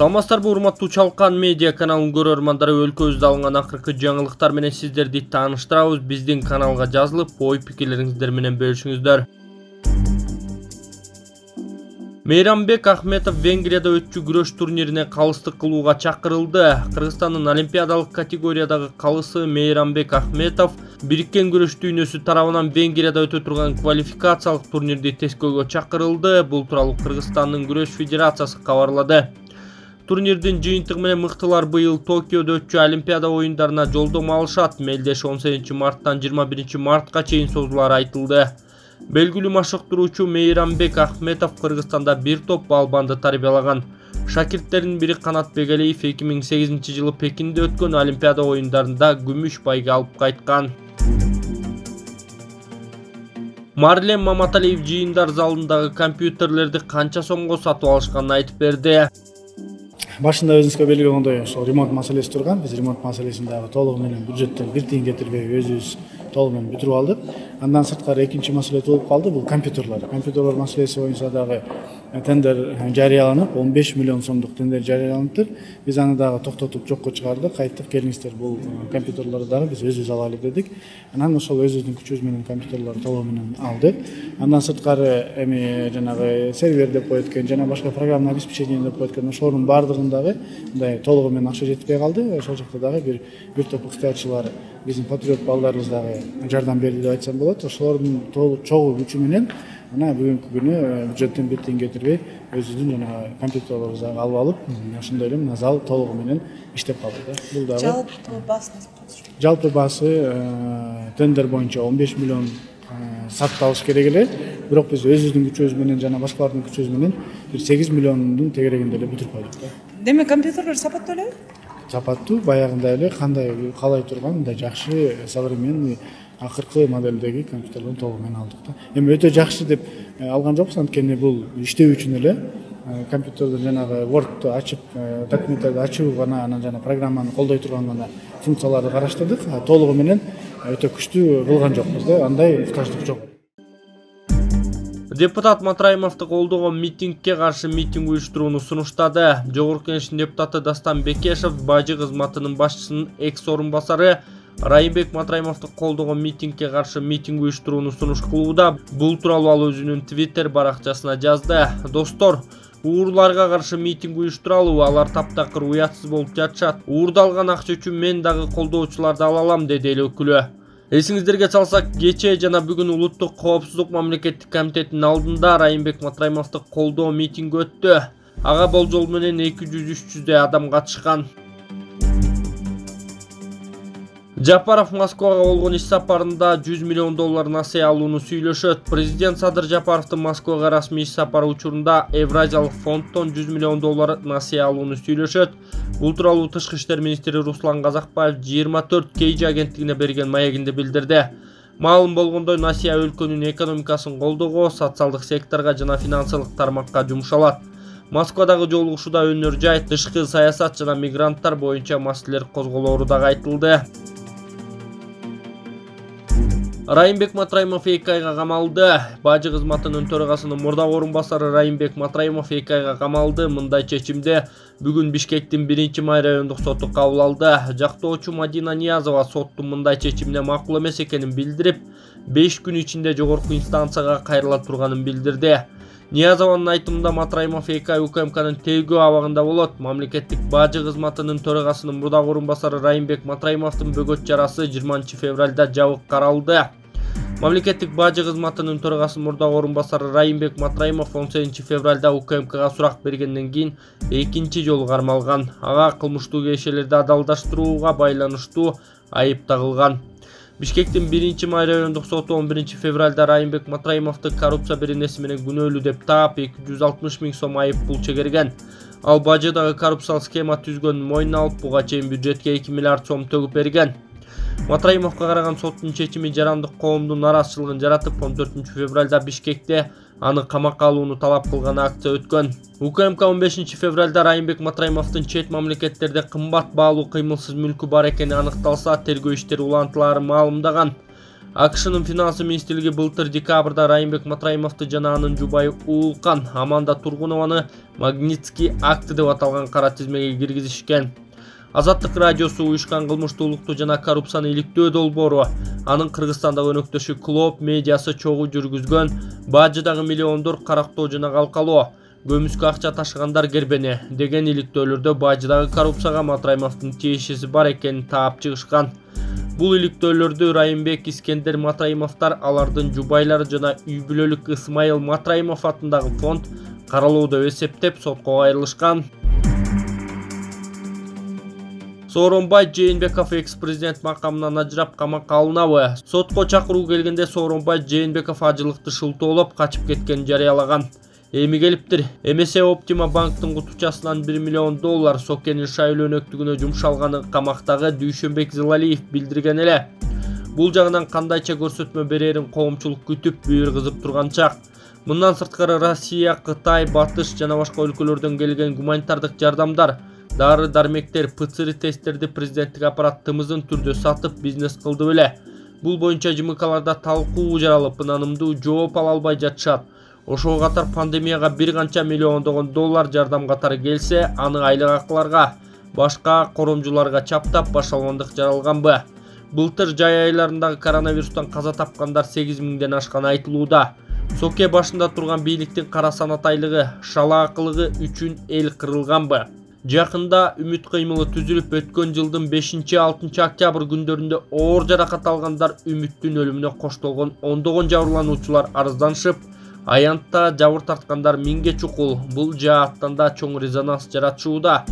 Саламатсыздарбы, урматтуу Чалкан медиа каналынын көрөрмандары, өлкөбүздө алынган акыркы жаңылыктар менен сиздерди тааныштырабыз. Биздин каналга жазылып, ой-пикирлериңиздер менен бөлүшүңүздөр. Мейрамбек Ахметов Венгрияда өтчү күрөш турнирине калыстык кылууга чакырылды. Кыргызстандын олимпиадалык категориядагы калысы Мейрамбек Ахметов бириккен күрөш дүйнөсү тарабынан Венгрияда өтө турган квалификациялык турнирди тескөөгө чакырылды. Бул тууралуу Кыргызстандын күрөш федерациясы кабарлады. Турнирдин жыйынтыгы менен мыктылар быйыл Токиодо өтчү олимпиада оюндарына жолдомо алышат. Мелдеш 18-марттан 21-мартка чейин созулары айтылды. Белгилүү машыктыруучу Мейрамбек Ахметов Кыргызстанда бир топ балбанды тарбиялаган. Шакирттердин бири Канат Бегалиев 2008-жылы Пекинде өткөн олимпиада оюндарында күмүш байга алып кайткан. Марлен Маматалиев жыйындар залындагы компьютерлерди канча сомго сатып алышканын айтып берди. Башында өзүңүзгө белгилегендей ошол ремонт маселеси турган. Биз ремонт маселесин дагы толугу менен бюджеттен бир тиын кетирбей өзүбүз толугу менен бүтүрүп алдык. Андан сырткары экинчи маселе болуп калды, бул компьютерлер. Компьютерлер маселеси боюнча дагы тендер жарыяланып, 15 миллион сомдук тендер жарыяланыптыр. Биз аны дагы токтотуп жокко чыгардык. Айттык, келиңиздер, бул компьютерлерди дагы биз өзүбүз алалы дедик. Анан ошол өзүбүздүн күчүбүз менен компьютерлерди толугу менен алдык. Андан сырткары эми жанагы сервер деп коет экен, жана башка программное обеспечение деп коет экен. Ошолордун баардыгын дагы мындай толугу менен акча жетпей калды. Ошол жакта дагы бир топ ыктыярчылар, биздин патриот балдарыбыз дагы жардам берди деп айтсам болот. Ошолордун чогуу күчү менен мына бүгүнкү күнү бюджеттен бир тиын кетирбей өзүбүздүн жана компьютерлерибизди алып алып, ошондой эле мына зал толугу менен иштеп калды да. Бул дагы жалпы баасы тендер боюнча 15 миллион сатып алыш керек эле. Бирок биз өзүбүздүн күчүбүз менен жана башкалардын күчүбүз менен бир 8 миллиондун тегерегинде эле бүтүрүп койдук да. Демек компьютерлер сапаттуу эле? Сапаттуу, баягындай эле кандай каалай турган мындай жакшы современный акыркы модельдеги компьютерлерди толугу менен алдык да. Эми өтө жакшы деп алган жокпуз, анткени бул иштөө үчүн эле компьютерден жанагы Word'ду ачып, документтерди ачуу гана, анан жана программаны колдой турган гана функцияларды караштырдык. Толугу менен өтө күчтүү кылган жокпуз да. Андай муктаждык жок. Депутат Матраимовду колдогон митингге каршы митинг уюштурууну сунуштады. Жогорку Кеңештин депутаты Дастан Бекешев бажы кызматынын башчысынын экс орунбасары Райымбек Матраимовду колдогон митингге каршы митинг уюштурууну сунуш кылууда. Бул тууралуу ал өзүнүн Twitter баракчасына жазды. Достор, уурларга каршы митинг уюштуралуу, алар таптакыр уятсыз болуп жатышат. Уурдалган акча үчүн мен дагы колдоочуларды ала алам, деди эл өкүлү. Эсиңиздерге салсак, кечээ жана бүгүн Улуттук коопсуздук мамлекеттик комитетинин алдында Райымбек Матраимовду колдоо митинги өттү. Ага болжол менен 200-300 адам катышкан. Жапаров Москвага болгон иш сапарында 100 миллион доллар насыя алууну сүйлөшөт. Президент Садыр Жапаровдун Москвага расмий иш сапары учурунда Евразиялык фонддон 100 миллион доллар насыя алууну сүйлөшөт. Бул тууралуу Тышкы иштер министри Руслан Казакбаев 24 KG агенттигине берген маегинде билдирди. Маалым болгондой, насыя өлкөнүн экономикасын колдоого, социалдык секторго жана финансылык тармакка жумшалат. Москвадагы жолугушууда өнөр жай, тышкы саясат жана мигранттар боюнча маселелер козголоору дагы айтылды. Райымбек Матраимов 2 айга камалды. Бажы кызматынын төрагасынын мурдагы орунбасары Райымбек Матраимов 2 айга камалды. Мындай чечимди бүгүн Бишкектин 1-май райондук соту кабыл алды. Жактоочу Мадина Ниязова соттун мындай чечимине макул эмес экенин билдирип, 5 күн ичинде жогорку инстанцияга кайрыла турганын билдирди. Ниязованын айтымында Матраимов 2 ай УКМКнын тергөө абагында болот. Мамлекеттик бажы кызматынын төрагасынын мурдагы орунбасары Райымбек Матраимовдун бөгөт жарасы 20 февралда жабык каралды. Мамлекеттик бажы кызматынын төрагасынын мурдагы орунбасары Райымбек Матраимов 18 февралда УКМКга сурак бергенден кийин экинчи жолу кармалган. Ага кылмыштуу кешелерди адалдаштырууга байланыштуу айып тагылган. Бишкектин 1-май райондук соту 11 февралда Райымбек Матраимовду коррупция беренеси менен күнөөлүү деп таап 260 000 сом айып пул чегерген. Ал бажыдагы коррупциялык схема түзгөнүн мойнуна алып, буга чейин бюджетке 2 миллиард сом төгүп берген. Матраимовго караган соттун чечими жарандык коомдун нараазычылыгын жаратып, 14 февралда Бишкекте аны камакка алууну талап кылган акция өткөн. УКМК 15 февралда Райымбек Матраимовдун чет мамлекеттерде кымбат баалуу кыймылсыз мүлкү бар экени аныкталса, тергөө иштери улантылаары маалымдаган. АКШнын финансы министрлиги былтыр декабрда Райымбек Матраимовду жана анын жубайы Уулкан Аманда Тургунованы Магнитский акты деп аталган кара тизмеге киргизишкен. Азаттык радиосу уюшкан кылмыштуулукту жана коррупцияны иликтөө долбоору анын Кыргызстандагы өнөктөшү Клоп медиасы чогуу жүргүзгөн бажыдагы миллиондор карактоо жана калкалоо, көмүскө акча ташыгандар кербени деген иликтөөлөрдө бажыдагы коррупцияга Матраимовдун тиешеси бар экенин таап чыгышкан. Бул иликтөөлөрдү Райымбек, Искендер Матраимовдор, алардын жубайлары жана үй бүлөлүк Исмайыл Матраимов атындагы фонд каралоодо эсептеп сотко кайрылышкан. Сооронбай Жээнбеков экс-президент макамынан ажырап камакка алынабы? Сотко чакыруу келгенде Сооронбай Жээнбеков ажылыкты шылтоолоп качып кеткенин жарыялаган. Эми келиптир. Эмесе Оптима банктын кутучасынан $1 миллион Сокенин шайлоо өнөктүгүнө жумшалганы камактагы Дүйшөнбек Зылалиев билдирген эле. Бул жагынан кандайча көрсөтмө берерин коомчулук күтүп бүйүргүзүп турган чак. Мындан сырткары Россия, Кытай, Батыш жана башка өлкөлөрдөн келген гуманитардык жардамдар, дары-дармектер, ПЦР тесттерди президенттик аппарат тымызын түрдө сатып бизнес кылды беле. Бул боюнча ЖМКларда талкуу жаралып, ынанымдуу жооп ала албай жатышат. Ошого катар пандемияга бир канча миллиондогон доллар жардам катары келсе, аны айлык акыларга, башка коромжуларга чаптап башалгандык жаралганбы? Былтыр жай айларындагы коронавирустан каза тапкандар 8000ден ашканы айтылууда. Соке башында турган бийликтин кара санатайлыгы, шалаакылыгы үчүн эл кырылганбы? Жакында үмүт кыймылы түзүлүп өткөн жылдын 5-6 октябрь күндөрүндө оор жаракат алгандар үмүттүн өлүмүнө коштолгон ондогон жабырлануучулар арызданышып, аянтта жабыр тарткандар 1000ге чукул. Бул жааттан да чоң резонанс жаратышууда.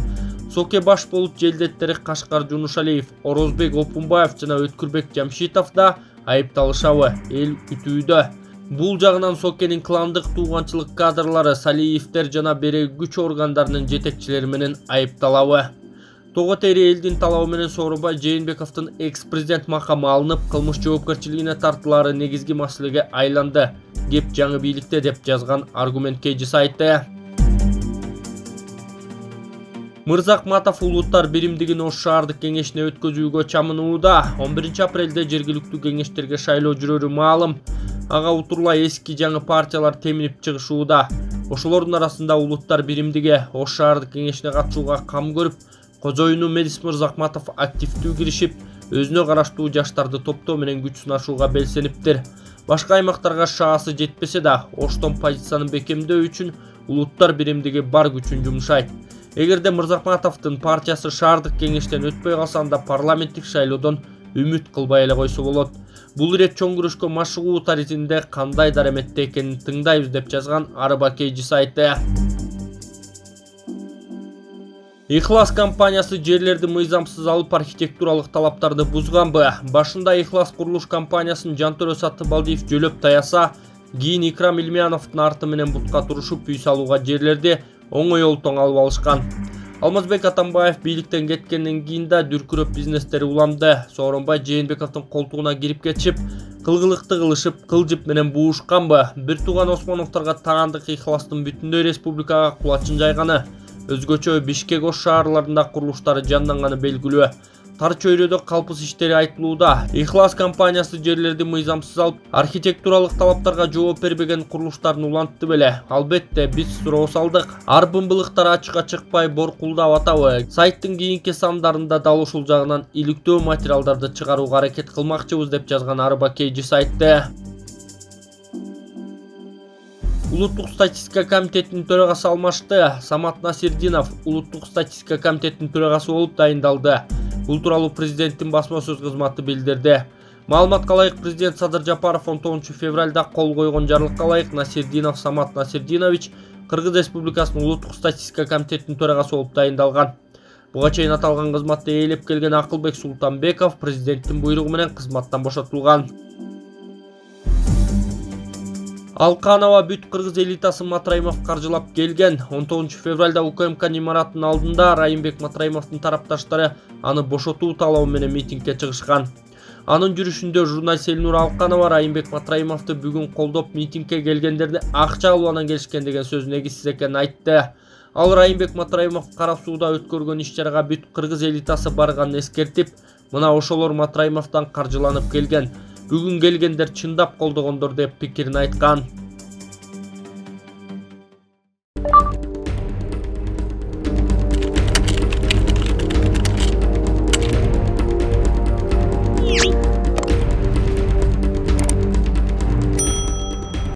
Соке баш болуп желдеттери Кашкар Жунушалиев, Орозбек Опунбаев жана Өткүрбек Жамшитов да айыпталышабы? Эл күтүүдө. Бул жагынан Сокенин кландык тууганчылык кадрлары, Салиевтер жана берегүч органдарынын жетекчилери менен айыпталабы? Того тери элдин талабы менен Сооронбай Жээнбековдун экс-президент макамы алынып, кылмыш жоопкерчилигине тартылары негизги маселеге айланды. Кеп жаңы бийликте деп жазган Аргумент KG сайты. Мырзахматов улуттар биримдигин Ош шаардык кеңешине өткөзүүгө чамынууда. 11 апрелде жергиликтүү кеңештерге шайлоо жүрөрү маалым. Ага утурлай эски жаңы партиялар теминип чыгышууда. Ошолордун арасында улуттар биримдиги Ош шаардык кеңешине катышууга кам көрүп, кожоюну Медис Мырзахматов активдүү киришип, өзүнө караштуу жаштарды топтоо менен күч сынашууга белсениптир. Башка аймактарга шаасы жетпесе да, Оштон позицияны бекемдөө үчүн улуттар биримдиги бар күчүн жумшайт. Эгерде Мырзахматовдун партиясы шаардык кеңештен өтпөй калса, анда парламенттик шайлоодон үмүт кылбай эле койсо болот. Бул ирет чоң күрөшкө машыгуу тарихинде кандайдар эметте экенин тыңдайбыз деп жазган Арба KG сайты. Ихлас компаниясы жерлерди мыйзамсыз алып архитектуралык талаптарды бузганбы? Башында Ихлас курулуш компаниясын Жантөрө Саттыбалдиев жөлөп таяса, кийин Икрам Илмияновдун арты менен бутка турушуп үй салууга жерлерди оңой олтоң алып алышкан. Алмазбек Атамбаев бийликтен кеткенден кийин да дүркүрөп бизнестери уламды. Сооронбай Жээнбековдун колтугуна кирип кетишип, кылгылыкты кылышып, кылжып менен буушканбы? Бир тууган Осмоновдорго таандык Ихластын бүтүндөй республикага кулачын жайганы, өзгөчө Бишкек, Ош шаарларында курулуштары жанданганы белгилүү. Тар чөйрөдө калпыс иштери айтылууда. Ихлас компаниясы жерлерди мыйзамсыз алып, архитектуралык талаптарга жооп бербеген курулуштарын улантты беле. Албетте, биз суроо салдык. Ар бымбылыктар ачыкка чыкпай боркулдап атабы? Сайттын кийинки сандарында дал ушул жагынан иликтөө материалдарды чыгарууга аракет кылмакчыбыз деп жазган Арба KG сайты. Улуттук статистика комитетинин төрагасы алмашты. Самат Насирдинов Улуттук статистика комитетинин төрагасы болуп дайындалды. Бул тууралуу президенттин басма сөз кызматы билдирди. Маалыматка ылайык, президент Садыр Жапаров 19 февралда кол койгон жарлыкка ылайык Насирдинов Самат Насирдинович Кыргыз Республикасынын Улуттук статистика комитетинин төрагасы болуп дайындалган. Буга чейин аталган кызматты ээлеп келген Акылбек Султанбеков президенттин буйругу менен кызматтан бошотулган. Алканова бүт кыргыз элитасы Матраимов каржылап келген. 19 февралда УКМК имаратынын алдында Райымбек Матраимовдун тарапташтары аны бошотуу талабы менен митингге чыгышкан. Анын жүрүшүндө журналист Элнур Алканова Райымбек Матраимовду бүгүн колдоп митингге келгендерди акча алуудан келишкен деген сөз негизсиз экенин айтты. Ал Райымбек Матраимов кара сууда өткөргөн иш-чарага бүт кыргыз элитасы барганын эскертип, мына ошолор Матраимовдон каржыланып келген. Бүгүн келгендер чындап колдогондор деп пикирин айткан.